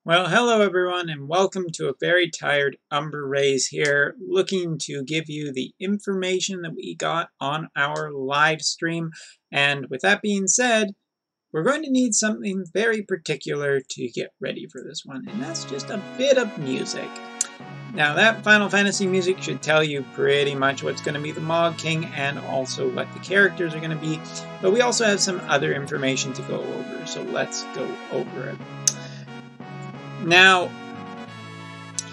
Well, hello everyone, and welcome to a very tired Umber Rays here, looking to give you the information that we got on our live stream. And with that being said, we're going to need something very particular to get ready for this one, and that's just a bit of music. Now, that Final Fantasy music should tell you pretty much what's going to be the Mog King and also what the characters are going to be, but we also have some other information to go over, so let's go over it. Now,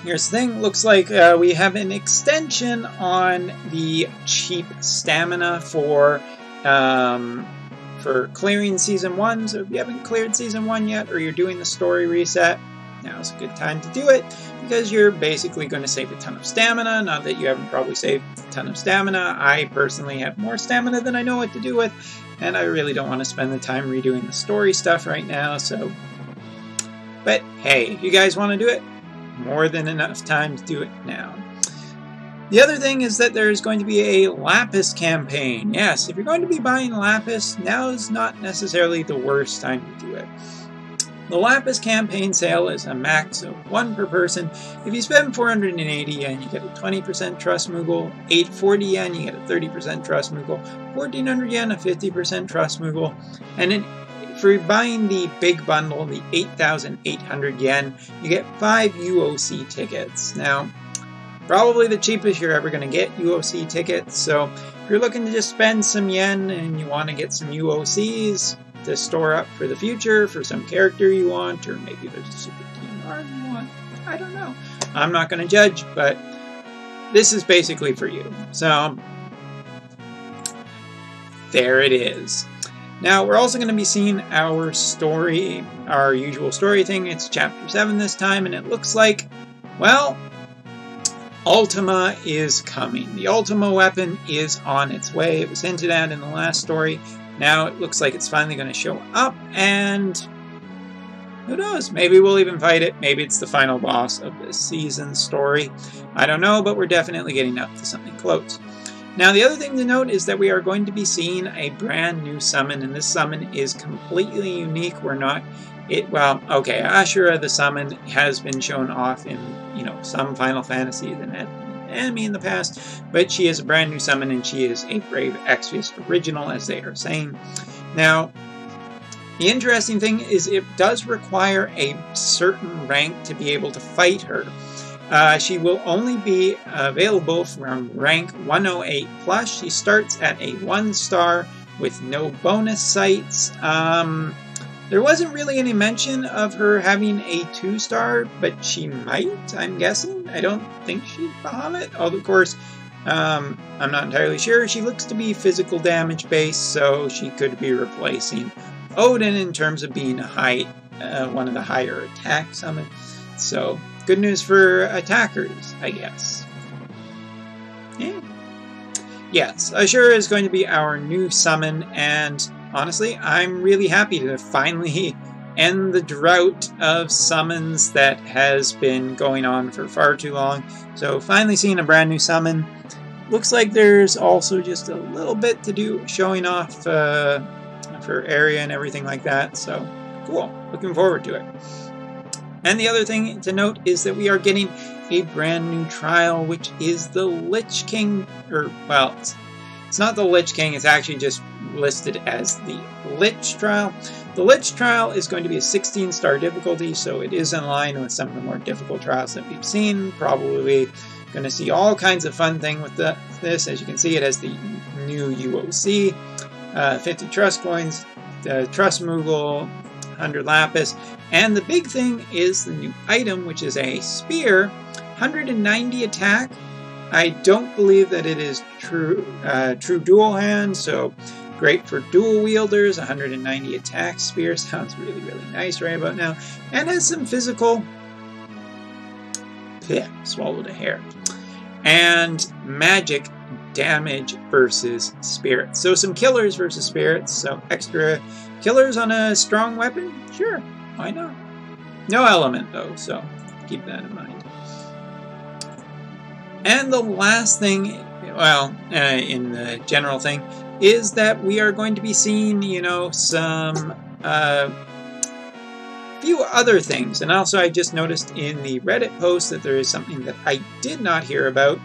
here's the thing. Looks like we have an extension on the cheap stamina for clearing Season 1. So if you haven't cleared Season 1 yet, or you're doing the story reset, now's a good time to do it, because you're basically going to save a ton of stamina. Not that you haven't probably saved a ton of stamina. I personally have more stamina than I know what to do with, and I really don't want to spend the time redoing the story stuff right now, so... But hey, if you guys want to do it, more than enough time to do it now. The other thing is that there's going to be a Lapis campaign. Yes, if you're going to be buying Lapis, now is not necessarily the worst time to do it. The Lapis campaign sale is a max of 1 per person. If you spend 480 yen, you get a 20% trust Moogle, 840 yen, you get a 30% trust Moogle, 1400 yen, a 50% trust Moogle, and for buying the big bundle, the 8,800 yen, you get 5 UOC tickets. Now, probably the cheapest you're ever going to get UOC tickets, so if you're looking to just spend some yen and you want to get some UOCs to store up for the future, for some character you want, or maybe there's a super TMR you want, I don't know. I'm not going to judge, but this is basically for you. So, there it is. Now, we're also going to be seeing our story, our usual story thing. It's Chapter 7 this time, and it looks like, well, Ultima is coming. The Ultima weapon is on its way. It was hinted at in the last story. Now it looks like it's finally going to show up, and who knows? Maybe we'll even fight it. Maybe it's the final boss of this season's story. I don't know, but we're definitely getting up to something close. Now, the other thing to note is that we are going to be seeing a brand new summon, and this summon is completely unique. We're not... Well, okay, Ashura the summon has been shown off in, some Final Fantasies and enemy in the past, but she is a brand new summon, and she is a Brave Exvius original, as they are saying. Now, the interesting thing is it does require a certain rank to be able to fight her. She will only be available from rank 108 plus. She starts at a 1-star with no bonus sites. There wasn't really any mention of her having a 2-star, but she might, I'm guessing. I don't think she's Bahamut, although of course, I'm not entirely sure. She looks to be physical damage based, so she could be replacing Odin in terms of being one of the higher attack summons. So, good news for attackers, I guess. Yeah. Yes, Ashura is going to be our new summon, and honestly, I'm really happy to finally end the drought of summons that has been going on for far too long. So, finally seeing a brand new summon. Looks like there's also just a little bit to do showing off for area and everything like that. So, cool. Looking forward to it. And the other thing to note is that we are getting a brand new trial, which is the Lich King, well, it's not the Lich King, it's actually just listed as the Lich Trial. The Lich Trial is going to be a 16-star difficulty, so it is in line with some of the more difficult trials that we've seen. Probably going to see all kinds of fun thing with this. As you can see, it has the new UOC, 50 Trust Coins, the Trust Moogle, 100 Lapis, and the big thing is the new item, which is a spear, 190 attack. I don't believe that it is true dual hand, so great for dual wielders. 190 attack spear sounds really, really nice right about now, and has some physical. Swallowed a hair. And magic damage versus spirits. So some killers versus spirits. So extra killers on a strong weapon? Sure, why not? No element though, so keep that in mind. And the last thing, well, in the general thing, is that we are going to be seeing, some few other things, and also I just noticed in the Reddit post that there is something that I did not hear about.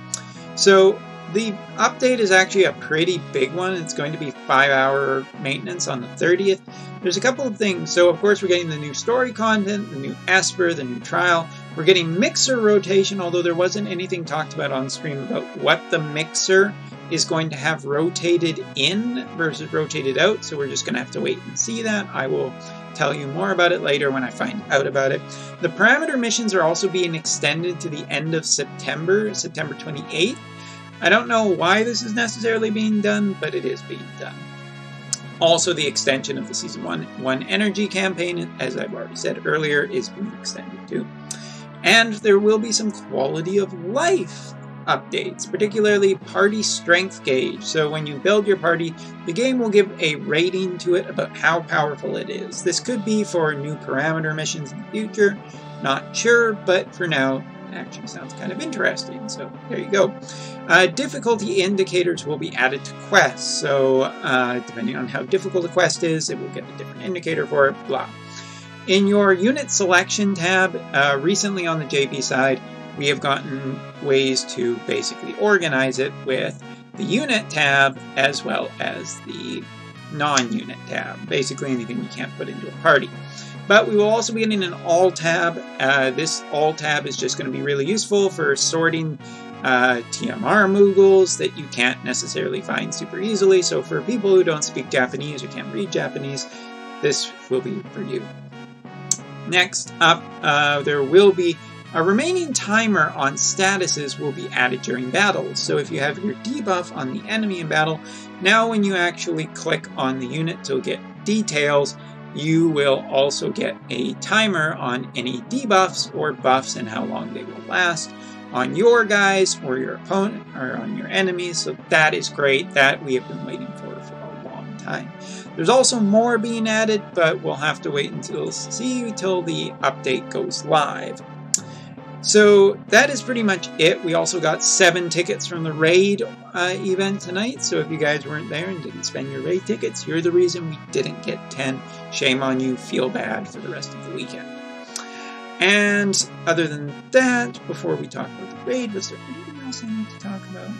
So the update is actually a pretty big one. It's going to be 5-hour maintenance on the 30th. There's a couple of things. So of course we're getting the new story content, the new Esper, the new trial. We're getting mixer rotation, although there wasn't anything talked about on stream about what the mixer is going to have rotated in versus rotated out. So we're just going to have to wait and see that. I will tell you more about it later when I find out about it. The parameter missions are also being extended to the end of September, September 28th. I don't know why this is necessarily being done, but it is being done. Also, the extension of the Season 1 energy campaign, as I've already said earlier, is being extended too. And there will be some quality of life updates, particularly party strength gauge. So when you build your party, the game will give a rating to it about how powerful it is. This could be for new parameter missions in the future, not sure, but for now, it actually sounds kind of interesting, so there you go. Difficulty indicators will be added to quests, so depending on how difficult a quest is, it will get a different indicator for it, blah. In your unit selection tab, recently on the JP side, we have gotten ways to basically organize it with the unit tab as well as the non-unit tab. Basically anything you can't put into a party. But we will also be getting an all tab. This all tab is just going to be really useful for sorting TMR Moogles that you can't necessarily find super easily. So for people who don't speak Japanese or can't read Japanese, this will be for you. Next up, there will be a remaining timer on statuses will be added during battles. So if you have your debuff on the enemy in battle, now when you actually click on the unit to get details, you will also get a timer on any debuffs or buffs and how long they will last on your guys or your opponent or on your enemies. So that is great. That we have been waiting for a long time. There's also more being added, but we'll have to wait until the update goes live. So that is pretty much it. We also got 7 tickets from the raid event tonight. So if you guys weren't there and didn't spend your raid tickets, you're the reason we didn't get 10. Shame on you. Feel bad for the rest of the weekend. And other than that, before we talk about the raid, was there anything else I need to talk about?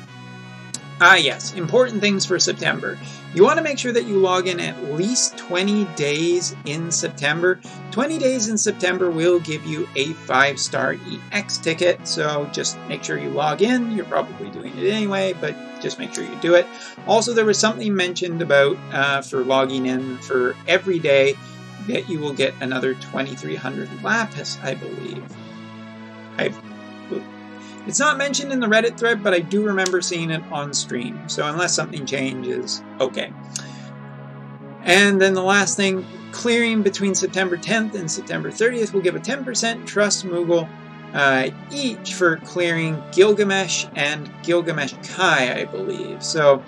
Yes, important things for September. You want to make sure that you log in at least 20 days in September. 20 days in September will give you a 5-star EX ticket, so just make sure you log in. You're probably doing it anyway, but just make sure you do it. Also, there was something mentioned about for logging in for every day that you will get another 2300 lapis, I believe. It's not mentioned in the Reddit thread, but I do remember seeing it on stream. So unless something changes, okay. And then the last thing, clearing between September 10th and September 30th will give a 10% trust Moogle each for clearing Gilgamesh and Gilgamesh Kai, I believe. So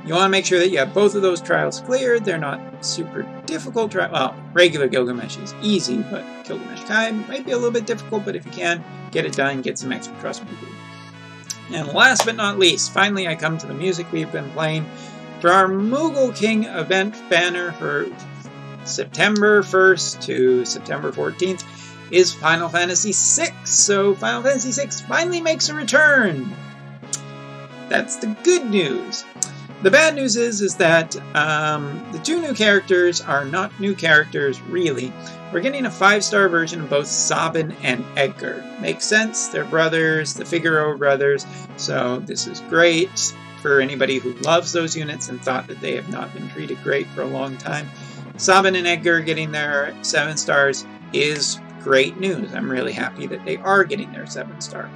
you want to make sure that you have both of those trials cleared. They're not super difficult. Well, regular Gilgamesh is easy, but Gilgamesh Kai might be a little bit difficult, but if you can, get it done, get some extra trust Moogle. And last but not least, finally I come to the music we've been playing. For our Moogle King event banner for September 1st to September 14th is Final Fantasy VI. So Final Fantasy VI finally makes a return. That's the good news. The bad news is that the 2 new characters are not new characters, really. We're getting a 5-star version of both Sabin and Edgar. Makes sense, they're brothers, the Figaro brothers, so this is great for anybody who loves those units and thought that they have not been treated great for a long time. Sabin and Edgar getting their 7 stars is great news. I'm really happy that they are getting their 7-star.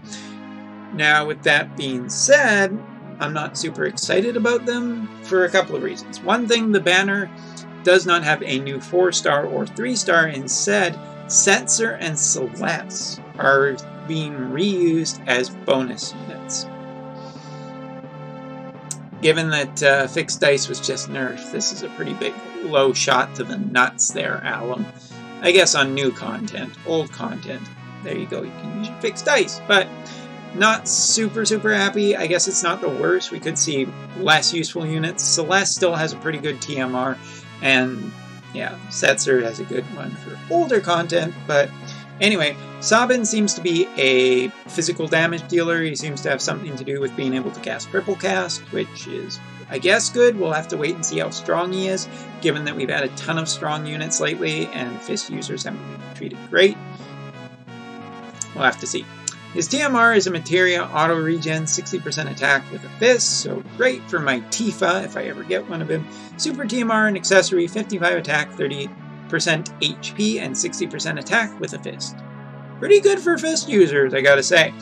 Now, with that being said, I'm not super excited about them for a couple of reasons. One thing, the banner does not have a new 4-star or 3-star. Instead, Setzer and Celeste are being reused as bonus units. Given that fixed dice was just nerfed, this is a pretty big low shot to the nuts there, Alum. I guess on new content, old content, there you go, you can use your fixed dice, but not super happy. I guess it's not the worst. We could see less useful units. Celeste still has a pretty good TMR, and yeah, Setzer has a good one for older content, but anyway, Sabin seems to be a physical damage dealer. He seems to have something to do with being able to cast Cripple Cast, which is, I guess, good. We'll have to wait and see how strong he is, given that we've had a ton of strong units lately, and Fist users haven't been treated great. We'll have to see. His TMR is a Materia auto regen, 60% attack with a Fist, so great for my Tifa if I ever get one of him. Super TMR and accessory, 55 attack, 30% HP, and 60% attack with a Fist. Pretty good for Fist users, I gotta say.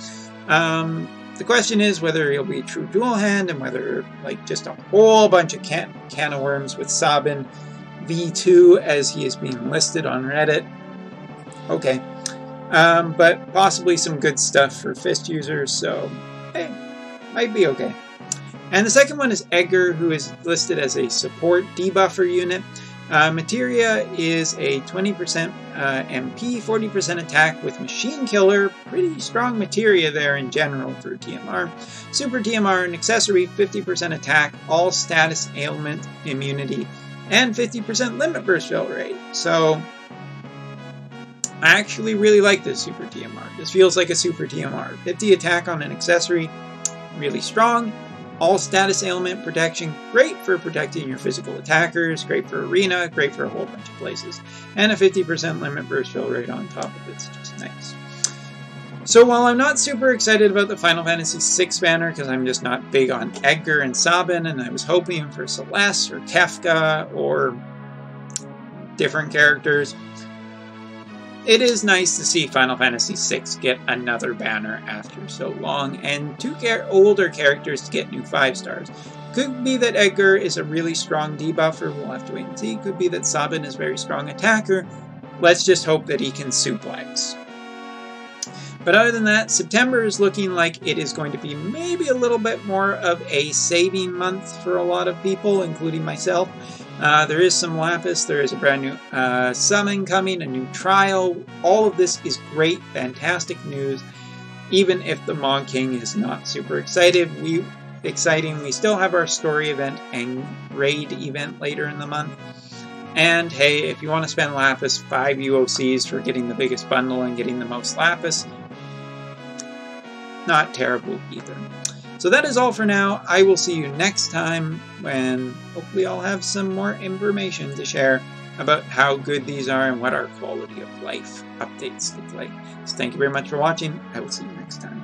The question is whether he'll be true dual hand and whether, like, just a whole bunch of can of worms with Sabin V2 as he is being listed on Reddit. Okay. But possibly some good stuff for Fist users, so hey, might be okay. And the second one is Edgar, who is listed as a support debuffer unit. Materia is a 20% MP, 40% attack with Machine Killer. Pretty strong Materia there in general for TMR. Super TMR and accessory, 50% attack, all status ailment immunity, and 50% limit burst fill rate. So I actually really like this Super TMR. This feels like a Super TMR. 50 attack on an accessory, really strong. All status ailment protection, great for protecting your physical attackers, great for arena, great for a whole bunch of places. And a 50% limit burst fill rate on top of it's just nice. So while I'm not super excited about the Final Fantasy VI banner, because I'm just not big on Edgar and Sabin, and I was hoping for Celeste or Kefka or different characters, it is nice to see Final Fantasy VI get another banner after so long, and two older characters to get new 5-stars. Could be that Edgar is a really strong debuffer, we'll have to wait and see. Could be that Sabin is a very strong attacker. Let's just hope that he can suplex. But other than that, September is looking like it is going to be maybe a little bit more of a saving month for a lot of people, including myself. There is some Lapis, there is a brand new summon coming, a new trial. All of this is great, fantastic news. Even if the Mog King is not super exciting, we still have our story event and raid event later in the month. And hey, if you want to spend Lapis, 5 UOCs for getting the biggest bundle and getting the most Lapis, not terrible either. So that is all for now. I will see you next time when hopefully I'll have some more information to share about how good these are and what our quality of life updates look like. So thank you very much for watching. I will see you next time.